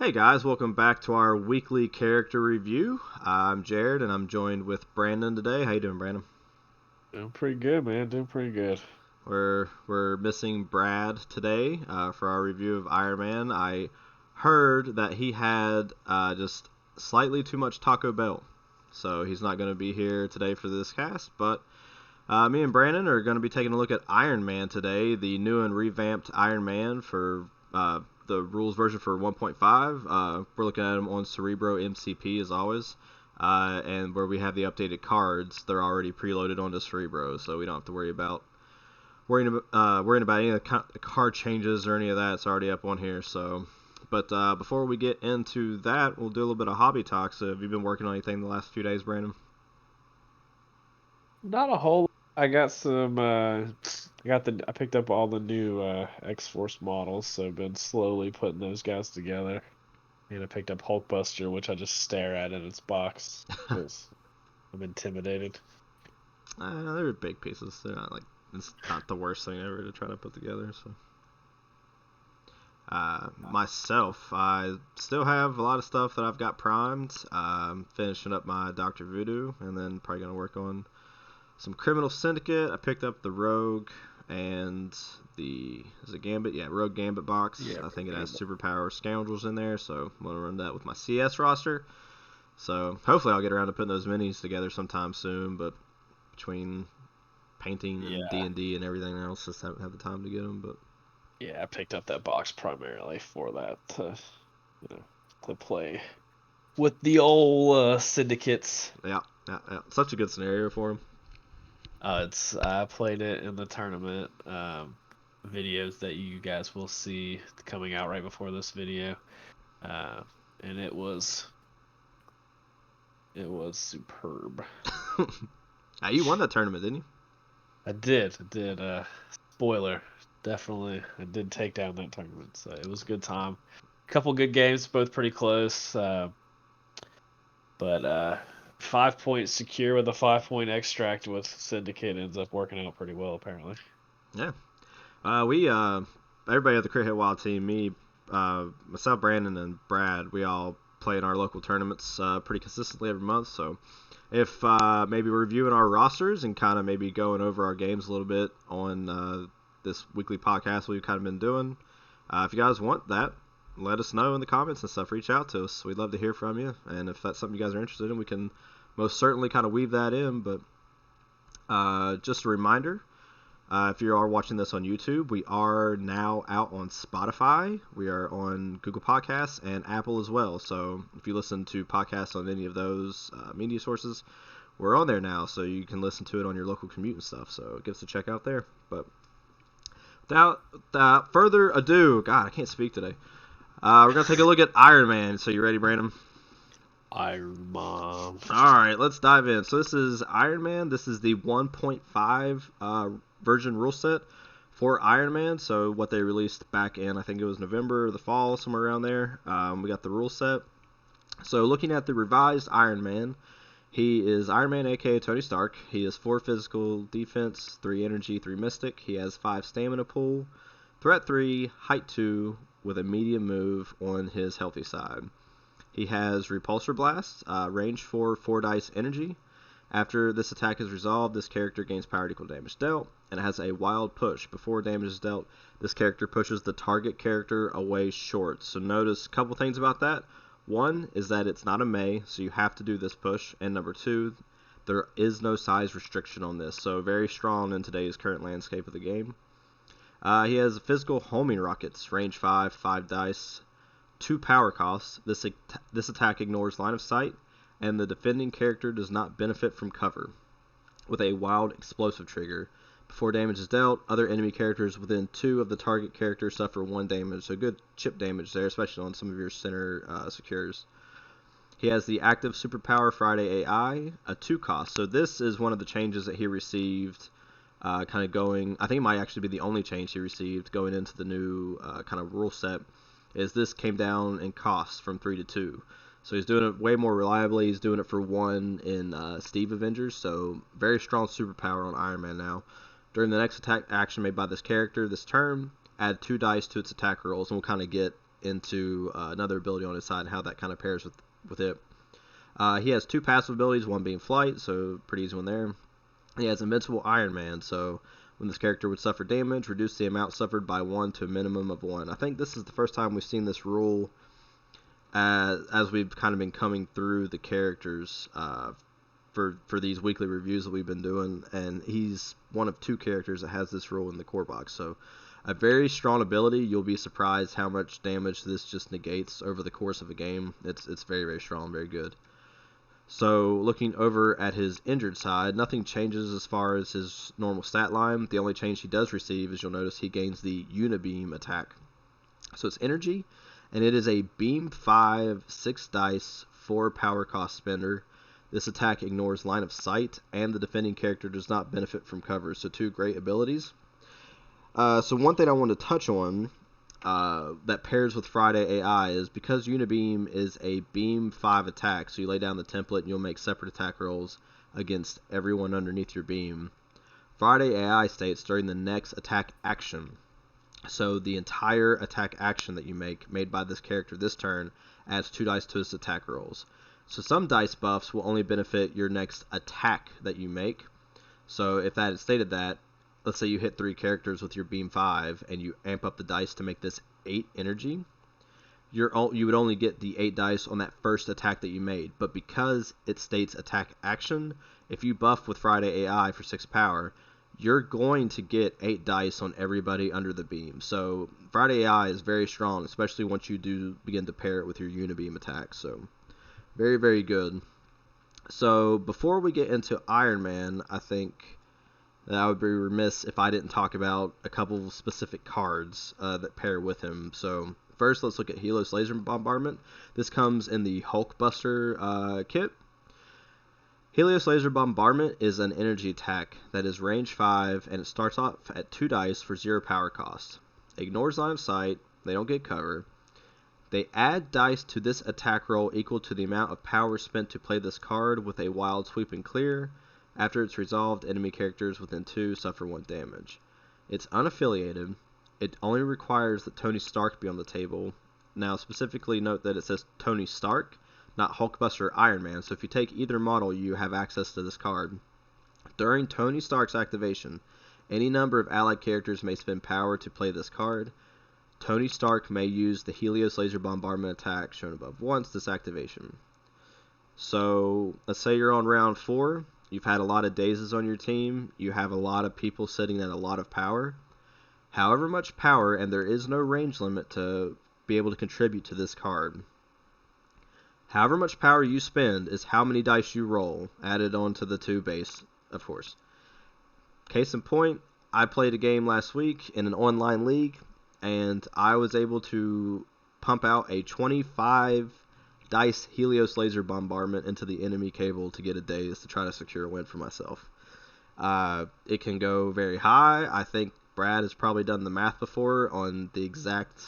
Hey guys, welcome back to our weekly character review. I'm Jared, and I'm joined with Brandon today. How you doing, Brandon? Doing pretty good, man. Doing pretty good. We're missing Brad today for our review of Iron Man. I heard that he had just slightly too much Taco Bell, so he's not going to be here today for this cast. But me and Brandon are going to be taking a look at Iron Man today, the new and revamped Iron Man for the rules version for 1.5. We're looking at them on Cerebro MCP as always, and where we have the updated cards, they're already preloaded onto Cerebro, so we don't have to worrying about any of the card changes or any of that. It's already up on here. So, but before we get into that, we'll do a little bit of hobby talk. So, have you been working on anything the last few days, Brandon? Not a whole. I got some. I picked up all the new X-Force models, so I've been slowly putting those guys together. And I picked up Hulkbuster, which I just stare at in its box because I'm intimidated. They're big pieces. They're not like it's not the worst thing ever to try to put together. So, myself, I still have a lot of stuff that I've got primed. Finishing up my Doctor Voodoo, and then probably gonna work on some Criminal Syndicate. I picked up the Rogue and the is it Gambit? Yeah, Rogue Gambit box. Yeah, I think it has Gambit. Superpower Scoundrels in there, so I'm gonna run that with my CS roster. So hopefully I'll get around to putting those minis together sometime soon. But between painting and Yeah, D&D and everything else, just haven't had the time to get them. But yeah. I picked up that box primarily for that, you know, to play with the old syndicates. yeah, such a good scenario for them. It's I played it in the tournament. Videos that you guys will see coming out right before this video. Uh, and it was superb. You won that tournament, didn't you? I did. Spoiler, definitely, I did take down that tournament, so it was a good time. Couple good games, both pretty close. But 5 point secure with a 5 point extract with Syndicate ends up working out pretty well, apparently. Yeah. We everybody at the Crit Hit Wild team, me, myself, Brandon, and Brad, we all play in our local tournaments pretty consistently every month. So if maybe reviewing our rosters and kind of maybe going over our games a little bit on this weekly podcast we've kind of been doing, if you guys want that, let us know in the comments and stuff. Reach out to us. We'd love to hear from you. And if that's something you guys are interested in, we can most certainly kind of weave that in. But just a reminder, if you are watching this on YouTube, we are now out on Spotify. We are on Google Podcasts and Apple as well. So if you listen to podcasts on any of those media sources, we're on there now. So you can listen to it on your local commute and stuff. So give us a check out there. But without further ado, God, I can't speak today. We're going to take a look at Iron Man. So you ready, Brandon? Iron Man. All right, let's dive in. So this is Iron Man. This is the 1.5 version rule set for Iron Man. So what they released back in, I think it was November or the fall, somewhere around there. We got the rule set. So looking at the revised Iron Man, he is Iron Man, aka Tony Stark. He is 4 physical defense, 3 energy, 3 mystic. He has 5 stamina pool, threat 3, height 2, with a medium move on his healthy side. He has Repulsor Blast, range 4, 4 dice energy. After this attack is resolved, this character gains power equal damage dealt, and it has a wild push. Before damage is dealt, this character pushes the target character away short. So notice a couple things about that. One is that it's not a May, so you have to do this push. And number two, there is no size restriction on this, so very strong in today's current landscape of the game. He has physical homing rockets, range 5, 5 dice, 2 power costs. This attack ignores line of sight, and the defending character does not benefit from cover, with a wild explosive trigger. Before damage is dealt, other enemy characters within 2 of the target character suffer 1 damage, so good chip damage there, especially on some of your center secures. He has the active superpower Friday AI, a 2 cost. So this is one of the changes that he received, kind of going. I think it might actually be the only change he received going into the new kind of rule set. Is this came down in cost from 3 to 2. So he's doing it way more reliably. He's doing it for 1 in Steve Avengers. So very strong superpower on Iron Man now. During the next attack action made by this character this turn, add 2 dice to its attack rolls, and we'll kind of get into another ability on his side and how that kind of pairs with it. He has 2 passive abilities, one being flight, so pretty easy one there. He has Invincible Iron Man, so when this character would suffer damage, reduce the amount suffered by 1 to a minimum of 1. I think this is the first time we've seen this rule as we've kind of been coming through the characters for these weekly reviews that we've been doing, and he's one of 2 characters that has this rule in the core box. So a very strong ability. You'll be surprised how much damage this just negates over the course of a game. It's very, very strong, very good. So looking over at his injured side, nothing changes as far as his normal stat line. The only change he does receive is you'll notice he gains the Unibeam attack. So it's energy, and it is a beam 5, 6 dice, 4 power cost spender. This attack ignores line of sight, and the defending character does not benefit from cover. So 2 great abilities. So one thing I want to touch on that pairs with Friday AI is because Unibeam is a beam 5 attack, so you lay down the template and you'll make separate attack rolls against everyone underneath your beam. Friday AI states during the next attack action. So the entire attack action that you make, made by this character this turn, adds 2 dice to his attack rolls. So some dice buffs will only benefit your next attack that you make. So if that had stated that, let's say you hit 3 characters with your beam 5 and you amp up the dice to make this 8 energy, you would only get the 8 dice on that first attack that you made. But because it states attack action, if you buff with Friday AI for 6 power, you're going to get 8 dice on everybody under the beam. So Friday AI is very strong, especially once you do begin to pair it with your Unibeam attack. So very, very good. So before we get into Iron Man, I think that I would be remiss if I didn't talk about a couple of specific cards that pair with him. So first, let's look at Helios Laser Bombardment. This comes in the Hulkbuster kit. Helios Laser Bombardment is an energy attack that is range 5, and it starts off at 2 dice for 0 power cost. Ignores line of sight, they don't get cover. They add dice to this attack roll equal to the amount of power spent to play this card with a wild sweep and clear. After it's resolved, enemy characters within 2 suffer 1 damage. It's unaffiliated. It only requires that Tony Stark be on the table. Now, specifically note that it says Tony Stark, not Hulkbuster or Iron Man, so if you take either model, you have access to this card. During Tony Stark's activation, any number of allied characters may spend power to play this card. Tony Stark may use the Helios Laser Bombardment attack shown above once this activation. So, let's say you're on round 4. You've had a lot of dazes on your team. You have a lot of people sitting at a lot of power. However much power, and there is no range limit to be able to contribute to this card. However much power you spend is how many dice you roll, added on to the 2 base, of course. Case in point, I played a game last week in an online league, and I was able to pump out a 25 dice Helios Laser Bombardment into the enemy cable to get a daze to try to secure a win for myself. It can go very high. I think Brad has probably done the math before on the exact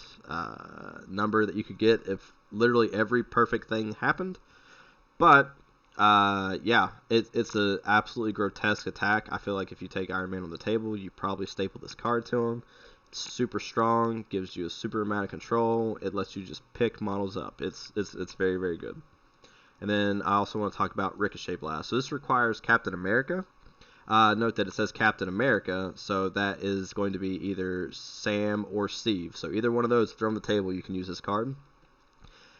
number that you could get if literally every perfect thing happened. But yeah, it's an absolutely grotesque attack. I feel like if you take Iron Man on the table, you probably staple this card to him. It's super strong, gives you a super amount of control. It lets you just pick models up. It's very, very good. And then I also want to talk about Ricochet Blast. So this requires Captain America. Note that it says Captain America, so that is going to be either Sam or Steve. So either one of those, throw on the table, you can use this card.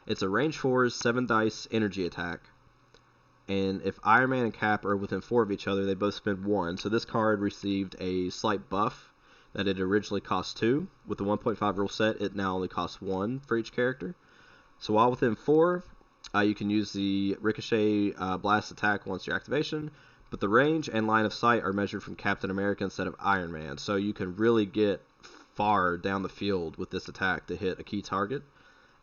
It's a range 4, 7 dice energy attack. And if Iron Man and Cap are within 4 of each other, they both spend 1. So this card received a slight buff that it originally cost 2. With the 1.5 rule set, it now only costs 1 for each character. So while within 4, you can use the Ricochet Blast attack once your activation, but the range and line of sight are measured from Captain America instead of Iron Man, so you can really get far down the field with this attack to hit a key target.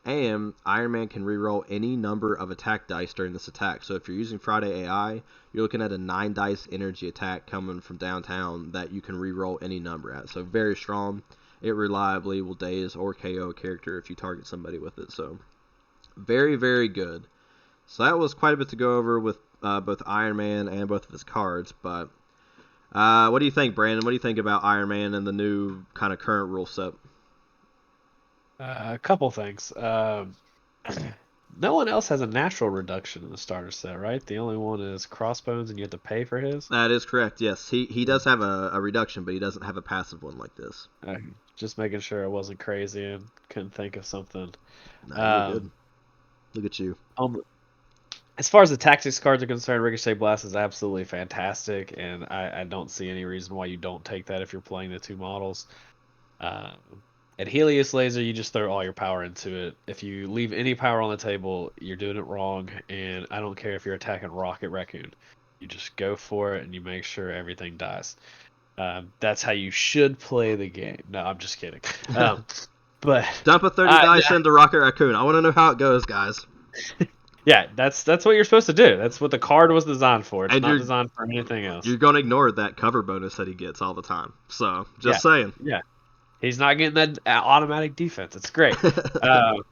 And Iron Man can reroll any number of attack dice during this attack. So if you're using Friday AI, you're looking at a 9 dice energy attack coming from downtown that you can reroll any number at. So very strong. It reliably will daze or KO a character if you target somebody with it. So very, very good. So that was quite a bit to go over with both Iron Man and both of his cards. But what do you think, Brandon? What do you think about Iron Man and the new kind of current rule set? A couple things. No one else has a natural reduction in the starter set, right? The only one is Crossbones, and you have to pay for his. That is correct. Yes, he does have a reduction, but he doesn't have a passive one like this. Uh, just making sure I wasn't crazy and couldn't think of something. Nah, you're good. Um, Look at you. um, as far as the tactics cards are concerned, Ricochet Blast is absolutely fantastic, and I don't see any reason why you don't take that if you're playing the two models. Um, at Helios Laser, you just throw all your power into it. If you leave any power on the table, you're doing it wrong, and I don't care if you're attacking Rocket Raccoon. You just go for it, and you make sure everything dies. That's how you should play the game. No, I'm just kidding. But Dump a 30 dice into Rocket Raccoon. I want to know how it goes, guys. yeah, that's what you're supposed to do. That's what the card was designed for. It's And not designed for anything else. You're going to ignore that cover bonus that he gets all the time. So, just saying. Yeah. He's not getting that automatic defense. It's great. Updated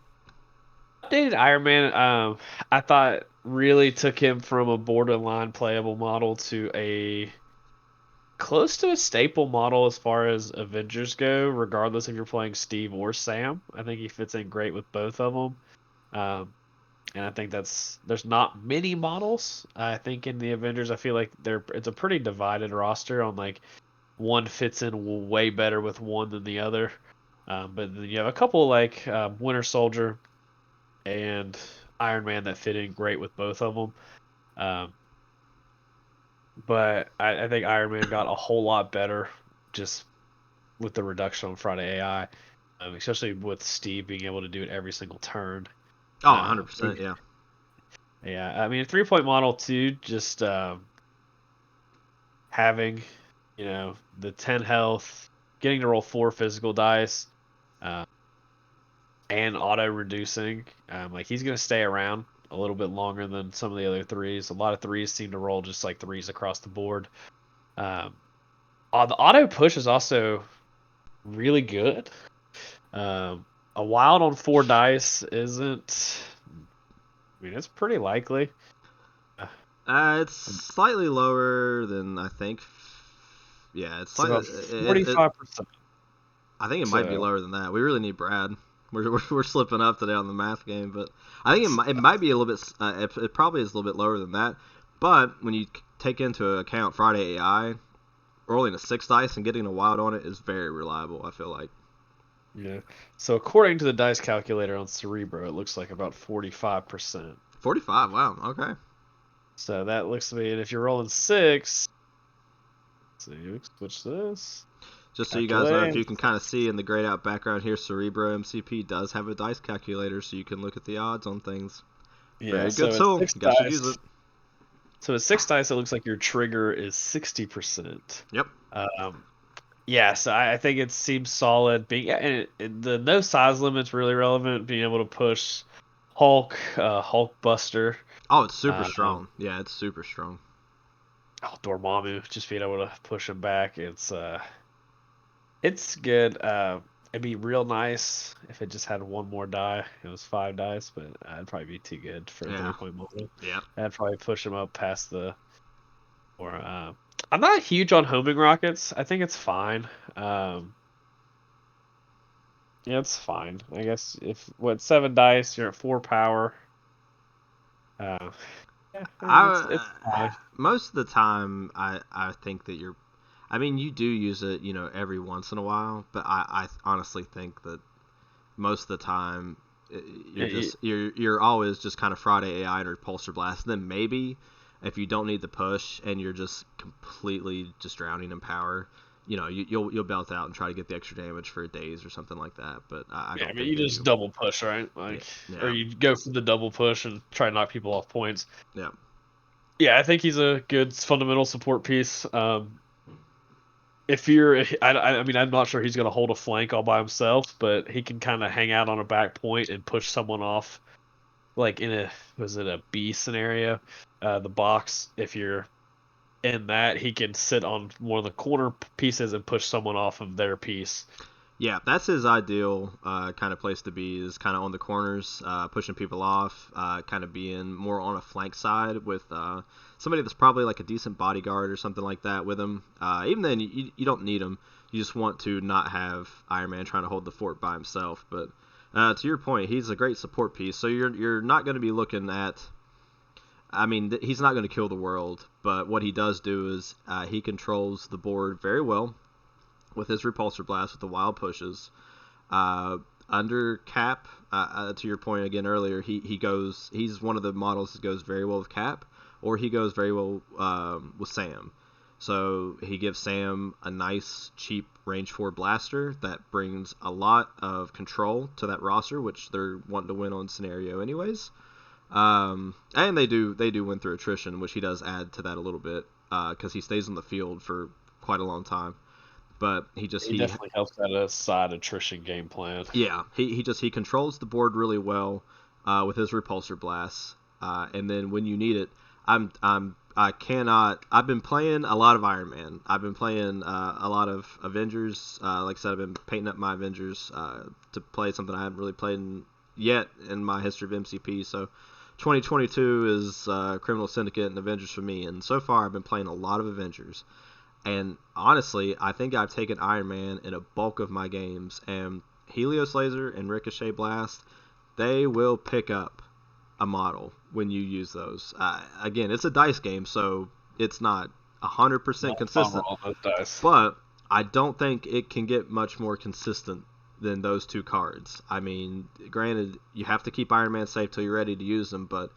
Iron Man, I thought really took him from a borderline playable model to a close to a staple model as far as Avengers go, regardless if you're playing Steve or Sam. I think he fits in great with both of them. And I think there's not many models. I think in the Avengers, I feel like it's a pretty divided roster on like one fits in way better with one than the other. But then you have a couple like Winter Soldier and Iron Man that fit in great with both of them. But I think Iron Man got a whole lot better just with the reduction on Friday AI, especially with Steve being able to do it every single turn. Oh, 100%, yeah. Yeah, I mean, a 3-point model too, just having, the 10 health, getting to roll 4 physical dice, and auto reducing. Like he's gonna stay around a little bit longer than some of the other threes. A lot of threes seem to roll just like threes across the board. The auto push is also really good. A wild on 4 dice isn't. I mean, it's pretty likely. It's slightly lower than I think. Yeah, it's slightly. It's about 45%. I think it might be lower than that. We really need Brad. We're slipping up today on the math game, but I think it might be a little bit. It probably is a little bit lower than that. But when you take into account Friday AI, rolling a 6 dice and getting a wild on it is very reliable. I feel like. Yeah. So according to the dice calculator on Cerebro, it looks like about 45%. 45. Wow. Okay. So that looks to me, and if you're rolling 6, let's see, switch this. Just so you guys know, if you can kind of see in the grayed out background here, Cerebro MCP does have a dice calculator, so you can look at the odds on things. Yeah, very good tool. You guys should use it. So at 6 dice, it looks like your trigger is 60%. Yep. Yeah, so I think it seems solid. And the no size limit's really relevant. Being able to push Hulk, Hulk Buster. Oh, it's super strong. Yeah, it's super strong. Oh, Dormammu, just being able to push him back. It's good. It'd be real nice if it just had one more die. It was 5 dice, but it'd probably be too good for a 3-point model. Yeah. I'd probably push him up past I'm not huge on homing rockets. I think it's fine. Yeah, it's fine. I guess if 7 dice, you're at 4 power. Yeah, it's fine. Most of the time, I think that you do use it, every once in a while, but I honestly think that most of the time you're always just kind of Friday AI and Repulsor Blast. And then maybe if you don't need the push and you're just completely just drowning in power, you'll belt out and try to get the extra damage for days or something like that. But I don't. You just double push, right? Or you go for the double push and try to knock people off points. Yeah. Yeah, I think he's a good fundamental support piece. If I'm not sure he's going to hold a flank all by himself, but he can kind of hang out on a back point and push someone off, like in a B scenario, the box. If you're in that, he can sit on one of the corner pieces and push someone off of their piece. Yeah, that's his ideal kind of place to be, is kind of on the corners, pushing people off, kind of being more on a flank side with somebody that's probably like a decent bodyguard or something like that with him. Even then, you don't need him. You just want to not have Iron Man trying to hold the fort by himself. But To your point, he's a great support piece. So you're not going to be looking at. I mean, he's not going to kill the world, but what he does do is he controls the board very well with his repulsor blast with the wild pushes. Uh, Under cap, to your point again earlier, he goes. He's one of the models that goes very well with cap, or he goes very well with Sam. So he gives Sam a nice, cheap range 4 blaster that brings a lot of control to that roster, which they're wanting to win on scenario anyways. And they do win through attrition, which he does add to that a little bit because he stays on the field for quite a long time. But he definitely helps out a side attrition game plan. yeah, he controls the board really well with his repulsor blasts, and then when you need it, I cannot. I've been playing a lot of Iron Man. I've been playing a lot of Avengers. Like I said, I've been painting up my Avengers to play something I haven't really played yet in my history of MCP. So 2022 is Criminal Syndicate and Avengers for me, and so far I've been playing a lot of Avengers. And honestly, I think I've taken Iron Man in a bulk of my games, and Helios Laser and Ricochet Blast, they will pick up a model when you use those. Again, it's a dice game, so it's not 100% consistent. But I don't think it can get much more consistent than those two cards. I mean, granted, you have to keep Iron Man safe till you're ready to use them, but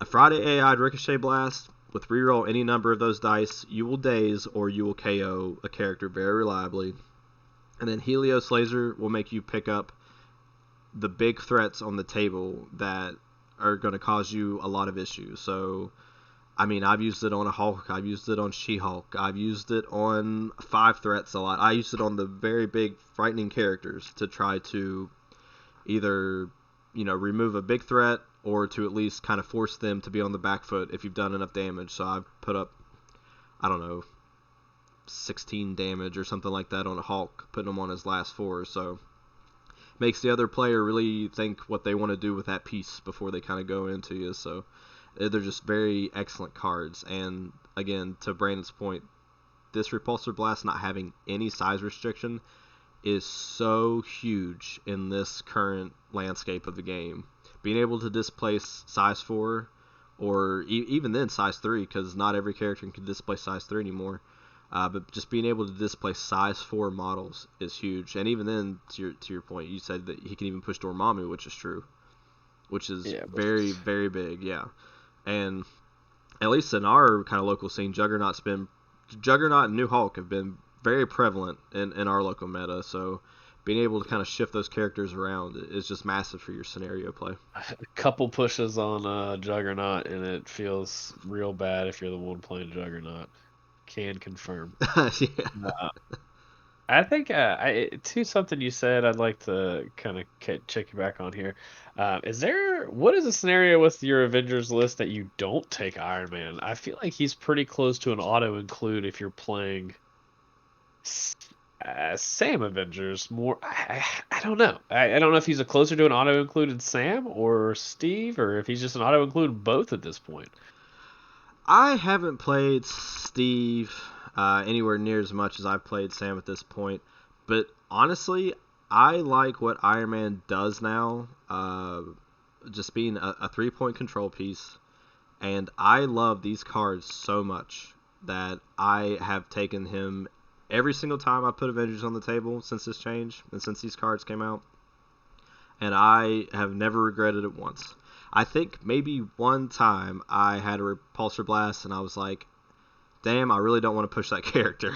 a Friday AI'd Ricochet Blast with reroll any number of those dice, you will daze or you will KO a character very reliably. And then Helios Laser will make you pick up the big threats on the table that are going to cause you a lot of issues. So, I mean, I've used it on a Hulk. I've used it on She-Hulk. I've used it on 5 threats a lot. I used it on the very big, frightening characters to try to either, remove a big threat or to at least kind of force them to be on the back foot if you've done enough damage. So I've put up, I don't know, 16 damage or something like that on a Hulk, putting him on his last 4. So makes the other player really think what they want to do with that piece before they kind of go into you. So they're just very excellent cards. And again, to Brandon's point, this Repulsor Blast not having any size restriction is so huge in this current landscape of the game. Being able to displace size 4 or even then size 3, because not every character can displace size 3 anymore. But just being able to displace size 4 models is huge. And even then, to your point, you said that he can even push Dormammu, which is true. Which is very, very big, yeah. And at least in our kind of local scene, Juggernaut and New Hulk have been very prevalent in our local meta. So being able to kind of shift those characters around is just massive for your scenario play. A couple pushes on Juggernaut, and it feels real bad if you're the one playing Juggernaut. Can confirm. Yeah. I think to something you said, I'd like to kind of check you back on here. What is a scenario with your Avengers list that you don't take Iron Man? I feel like he's pretty close to an auto include if you're playing Sam Avengers more. I don't know. I don't know if he's closer to an auto included Sam or Steve, or if he's just an auto include both at this point. I haven't played Steve anywhere near as much as I've played Sam at this point, but honestly, I like what Iron Man does now, just being a 3-point control piece, and I love these cards so much that I have taken him every single time I put Avengers on the table since this change and since these cards came out, and I have never regretted it once. I think maybe one time I had a Repulsor Blast and I was like, damn, I really don't want to push that character.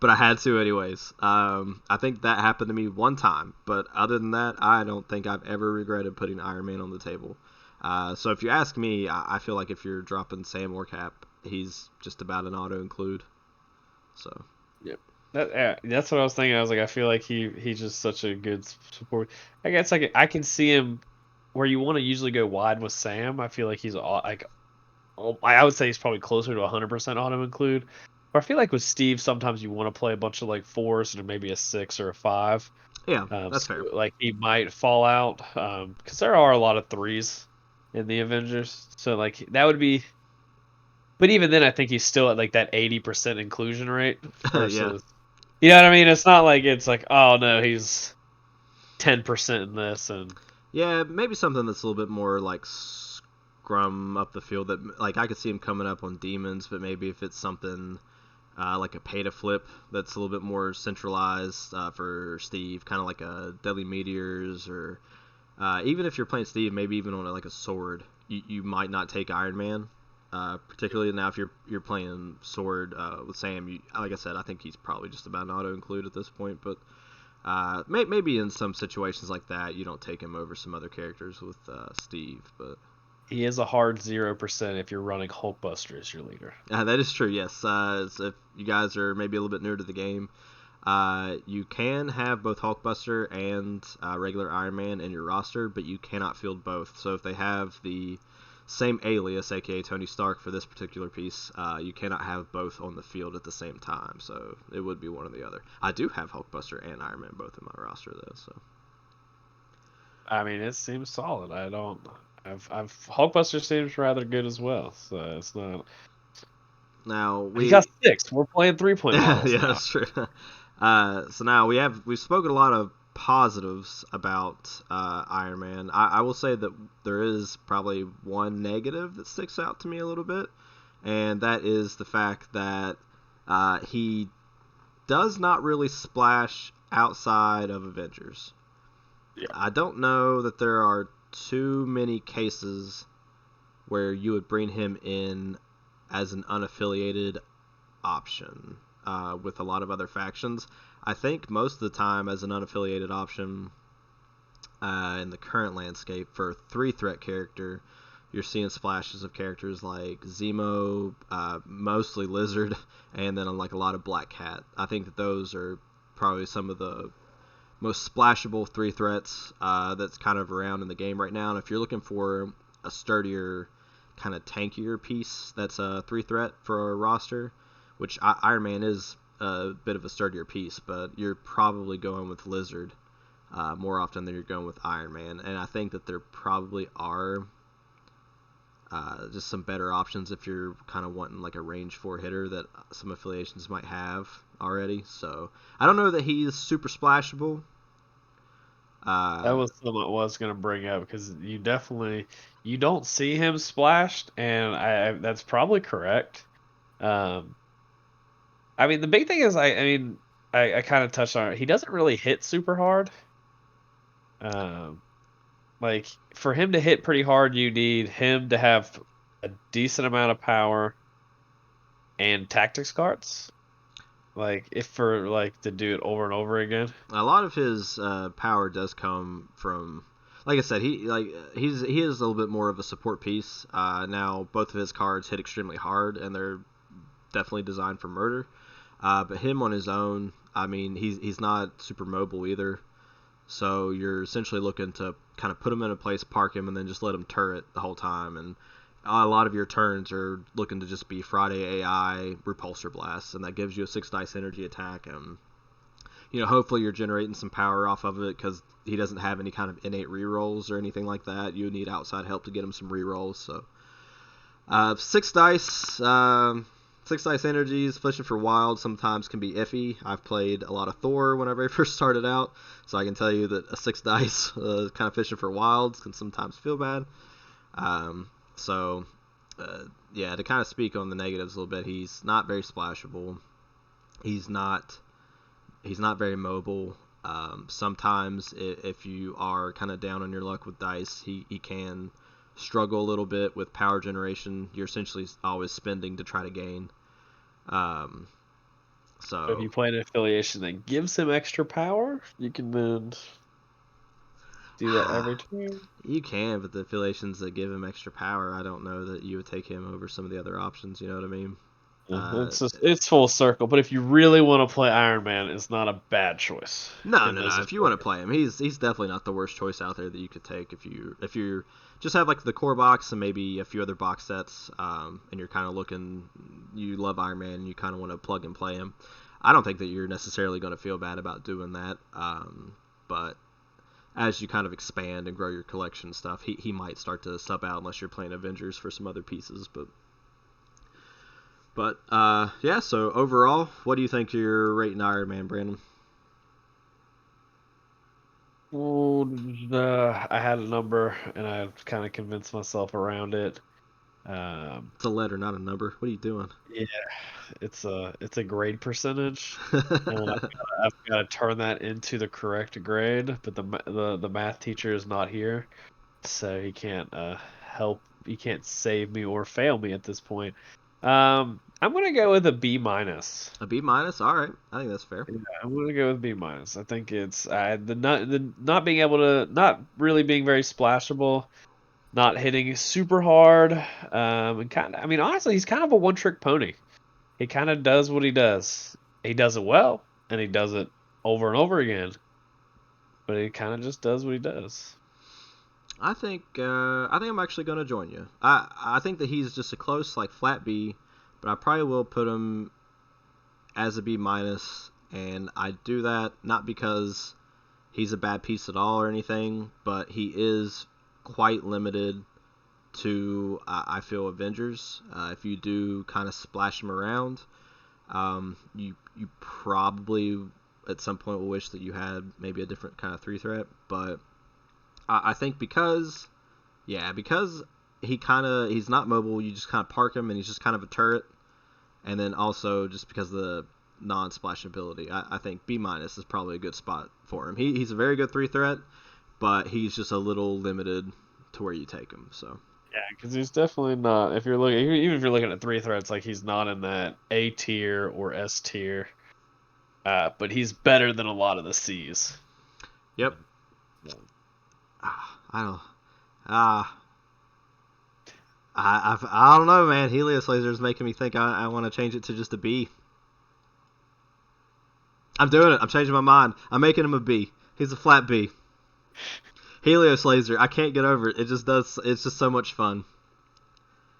But I had to anyways. I think that happened to me one time. But other than that, I don't think I've ever regretted putting Iron Man on the table. So if you ask me, I feel like if you're dropping Sam or Cap, he's just about an auto-include. So. Yep. That's what I was thinking. I was like, I feel like he's just such a good support. I guess I can see him where you want to usually go wide with Sam. I feel like he's like, I would say he's probably closer to 100% auto include. But I feel like with Steve, sometimes you want to play a bunch of like 4s and maybe a 6 or a 5. Yeah, that's fair. Like he might fall out because there are a lot of 3s in the Avengers. So like that would be. But even then, I think he's still at like that 80% inclusion rate versus. Yeah. You know what I mean? It's not like it's like, oh no, he's 10% in this, and Yeah, maybe something that's a little bit more like scrum up the field. That like I could see him coming up on demons, but maybe if it's something like a pay to flip that's a little bit more centralized for Steve, kind of like a Deadly Meteors, or even if you're playing Steve, maybe even on like a sword, you might not take Iron Man. Particularly now if you're playing sword with Sam, like I said, I think he's probably just about an auto include at this point. But maybe in some situations like that, you don't take him over some other characters with Steve. But he is a hard 0% if you're running Hulkbuster as your leader. that is true. Yes, so if you guys are maybe a little bit newer to the game, you can have both Hulkbuster and regular Iron Man in your roster, but you cannot field both. So if they have the same alias, aka Tony Stark, for this particular piece, you cannot have both on the field at the same time. So it would be one or the other. I do have Hulkbuster and Iron Man both in my roster though. So I mean, it seems solid. I've Hulkbuster seems rather good as well. So it's not. now He got 6. We're playing 3-point models yeah, now. that's true. So now we've spoken a lot of positives about Iron Man. I will say that there is probably one negative that sticks out to me a little bit, and that is the fact that he does not really splash outside of Avengers. Yeah. I don't know that there are too many cases where you would bring him in as an unaffiliated option with a lot of other factions. I think most of the time as an unaffiliated option in the current landscape for a 3-threat character, you're seeing splashes of characters like Zemo, mostly Lizard, and then like a lot of Black Cat. I think that those are probably some of the most splashable 3-threats that's kind of around in the game right now. And if you're looking for a sturdier, kind of tankier piece that's a 3-threat for a roster, which Iron Man is a bit of a sturdier piece, but you're probably going with Lizard more often than you're going with Iron Man. And I think that there probably are just some better options if you're kind of wanting like a range 4 hitter that some affiliations might have already. So I don't know that he's super splashable. That was something I was gonna bring up because you don't see him splashed, and that's probably correct. Um, I mean, the big thing is I kind of touched on it. He doesn't really hit super hard. Um, like for him to hit pretty hard, you need him to have a decent amount of power and tactics cards. Like if for like to do it over and over again. A lot of his power does come from, like I said, he is a little bit more of a support piece. Now both of his cards hit extremely hard, and they're definitely designed for murder. But him on his own, I mean, he's not super mobile either. So you're essentially looking to kind of put him in a place, park him, and then just let him turret the whole time. And a lot of your turns are looking to just be Friday AI repulsor blasts, and that gives you a 6 dice energy attack. And hopefully you're generating some power off of it because he doesn't have any kind of innate rerolls or anything like that. You need outside help to get him some rerolls. So 6 dice. 6 dice energies, fishing for wild sometimes can be iffy. I've played a lot of Thor whenever I first started out, so I can tell you that a 6 dice kind of fishing for wilds can sometimes feel bad. So, yeah, to kind of speak on the negatives a little bit, he's not very splashable. He's not very mobile. Sometimes if you are kind of down on your luck with dice, he can struggle a little bit with power generation. You're essentially always spending to try to gain. So if you play an affiliation that gives him extra power, you can then do that every turn. You can, but the affiliations that give him extra power, I don't know that you would take him over some of the other options. You know what I mean? It's full circle. But if you really want to play Iron Man, it's not a bad choice. No. If you want to play him, he's definitely not the worst choice out there that you could take if you just have like the core box and maybe a few other box sets, and you're kind of looking, you love Iron Man and you kind of want to plug and play him. I don't think that you're necessarily going to feel bad about doing that, but as you kind of expand and grow your collection stuff, he might start to sub out unless you're playing Avengers for some other pieces, But yeah, so overall, what do you think you're rating Iron Man, Brandon? I had a number, and I kind of convinced myself around it. It's a letter, not a number. What are you doing? Yeah, it's a grade percentage, and I've got to turn that into the correct grade. But the math teacher is not here, so he can't help. He can't save me or fail me at this point. I'm gonna go with a B minus. A B minus? All right. I think that's fair. Yeah, I'm gonna go with B minus. I think it's the not being able to not really being very splashable, not hitting super hard, and kind of. I mean, honestly, he's kind of a one trick pony. He kind of does what he does. He does it well, and he does it over and over again. But he kind of just does what he does. I think I'm actually going to join you. I think that he's just a close like flat B, but I probably will put him as a B minus, and I do that not because he's a bad piece at all or anything, but he is quite limited to I feel Avengers. If you do kind of splash him around, you probably at some point will wish that you had maybe a different kind of three threat, but I think because he's not mobile, you just kind of park him and he's just kind of a turret, and then also just because of the non-splashability, I think B minus is probably a good spot for him. He's a very good three threat, but he's just a little limited to where you take him. So Yeah, because he's definitely not. If you're looking, even if you're looking at three threats, like he's not in that A tier or S tier. But he's better than a lot of the C's. yep. Yeah. I don't. Ah. I don't know, man. Helios Laser is making me think I want to change it to just a B. I'm doing it. I'm changing my mind. I'm making him a B. He's a flat B. Helios Laser. I can't get over it. It just does. It's just so much fun.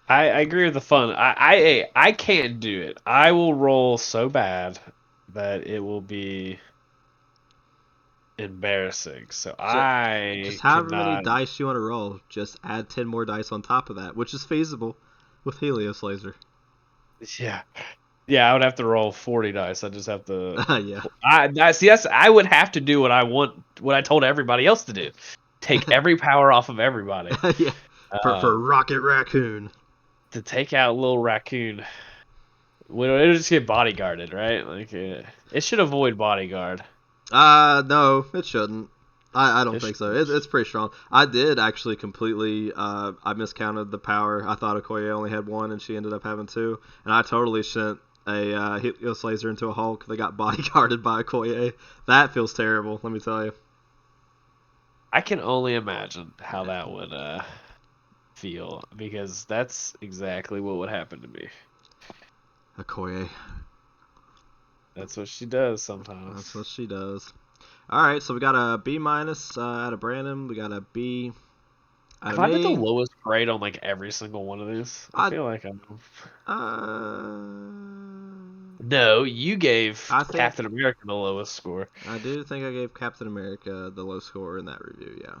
I agree with the fun. I can't do it. I will roll so bad that it will be embarrassing. So Just, I just however many cannot. dice you want to roll, just add 10 more dice on top of that, which is feasible with Helios Laser. Yeah, yeah. I would have to roll 40 dice. I just have to. Yeah. Yes. I would have to do what I want. What I told everybody else to do. Take every power off of everybody. Yeah. For Um, Rocket Raccoon. to take out little raccoon. Well, it'll just get bodyguarded, right? Like it should avoid bodyguard. No, it shouldn't. I don't It think so. should. It's pretty strong. I did actually completely. I miscounted the power. I thought Okoye only had one, and she ended up having two. And I totally sent a Helios Laser into a Hulk that got bodyguarded by Okoye. That feels terrible. Let me tell you. I can only imagine how that would feel because that's exactly what would happen to me. Okoye. That's what she does That's sometimes. what she does. All right, so we got a B minus out of Brandon. We got a B out Have of I been the me. lowest grade on like every single one of these? I I feel like I'm. uh, No, you gave I think Captain America the lowest score. I do think I gave Captain America the low score in that review. Yeah.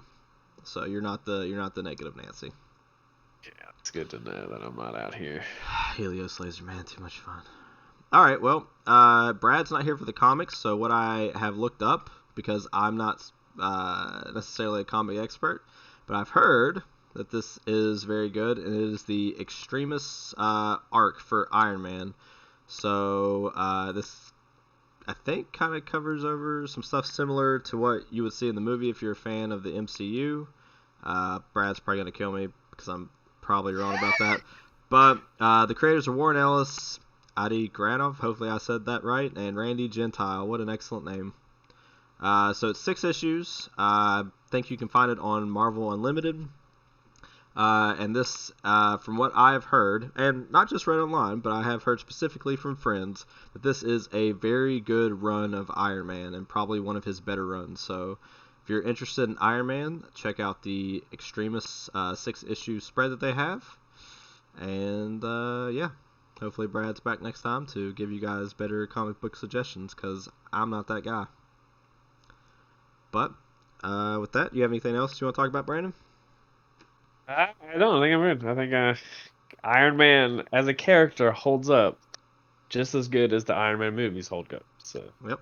So you're not the negative Nancy. Yeah, it's good to know that I'm not out here. Helios Laser, man, too much fun. All right, well, Brad's not here for the comics, so what I have looked up, because I'm not necessarily a comic expert, but I've heard that this is very good, and it is the Extremis arc for Iron Man. So this, I think, kind of covers over some stuff similar to what you would see in the movie if you're a fan of the MCU. Brad's probably going to kill me because I'm probably wrong about that. But the creators are Warren Ellis, Adi Granov, hopefully I said that right, and Randy Gentile. What an excellent name. So it's 6 issues. I think you can find it on Marvel Unlimited. And this, from what I've heard, and not just read online, but I have heard specifically from friends, that this is a very good run of Iron Man and probably one of his better runs. So if you're interested in Iron Man, check out the Extremis 6 issue spread that they have. And yeah, hopefully Brad's back next time to give you guys better comic book suggestions because I'm not that guy. But with that, you have anything else you want to talk about, Brandon? I don't think I'm good. I think Iron Man as a character holds up just as good as the Iron Man movies hold up. So Yep.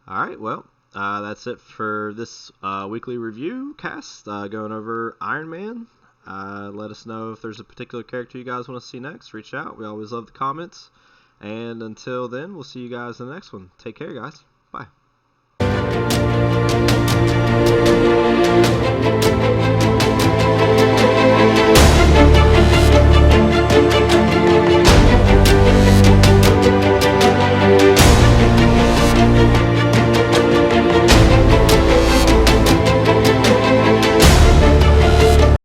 All right. Well, That's it for this weekly review cast, going over Iron Man. Let us know if there's a particular character you guys want to see next. Reach out. We always love the comments. And until then, we'll see you guys in the next one. Take care, guys. Bye.